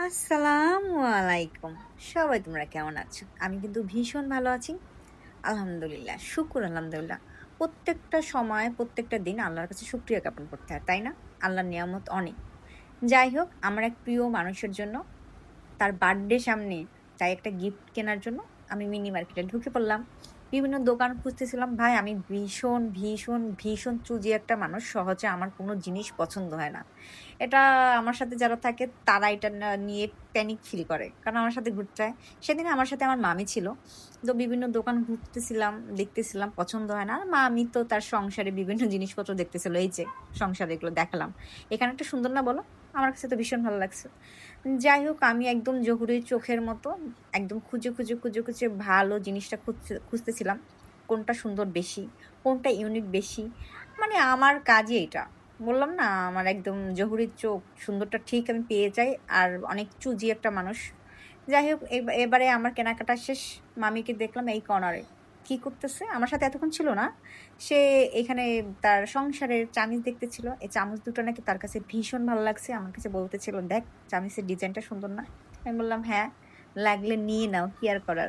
আসসালামু আলাইকুম। সবাই তোমরা কেমন আছো? আমি কিন্তু ভীষণ ভালো আছি। আলহামদুলিল্লাহ, শুকুর আলহামদুলিল্লাহ। প্রত্যেকটা সময়, প্রত্যেকটা দিন আল্লাহর কাছে শুকরিয়া জ্ঞাপন করতে হয়, তাই না? আল্লাহর নিয়ামত অনেক। যাই হোক, আমার এক প্রিয় মানুষের জন্য তার বার্থডে সামনে, তাই একটা গিফট কেনার জন্য আমি মিনি মার্কেটে ঢুকে পড়লাম। বিভিন্ন দোকান খুঁজতেছিলাম। ভাই আমি ভীষণ চুজি একটা মানুষ। সহজে আমার কোনো জিনিস পছন্দ হয় না। এটা আমার সাথে যারা থাকে তারা এটা নিয়ে প্যানিক ফিল করে। কারণ আমার সাথে ঘুরতে হয়। সেদিন আমার সাথে আমার মামি ছিল। তো বিভিন্ন দোকান ঘুরতেছিলাম, দেখতেছিলাম পছন্দ হয় না। আর মামি তো তার সংসারে বিভিন্ন জিনিসপত্র দেখতেছিল। এই যে সংসারে এগুলো দেখালাম। এখানে একটা সুন্দর না বলো? আমার কাছে তো ভীষণ ভালো লাগছে। যাই হোক আমি একদম জহুরির চোখের মতো একদম খুঁজে ভালো জিনিসটা খুঁজতেছিলাম। কোনটা সুন্দর বেশি, কোনটা ইউনিক বেশি। মানে আমার কাজই এটা। বললাম না আমার একদম জহুরির চোখ, সুন্দরটা ঠিক আমি পেয়ে যাই। আর অনেক চুজি একটা মানুষ। যাই হোক এবারে আমার কেনাকাটা শেষ। মামিকে দেখলাম এই কর্নারে। কি করতেছে? আমার সাথে এতক্ষণ ছিল না। সে এখানে তার সংসারের চামিচ দেখতেছিল। এই চামচ দুটো নাকি তার কাছে ভীষণ ভালো লাগছে। আমার কাছে বলতেছিল, "দেখ চামিচের ডিজাইনটা সুন্দর না?" আমি বললাম, "হ্যাঁ, লাগলে নিয়ে নাও। কি আর করার?"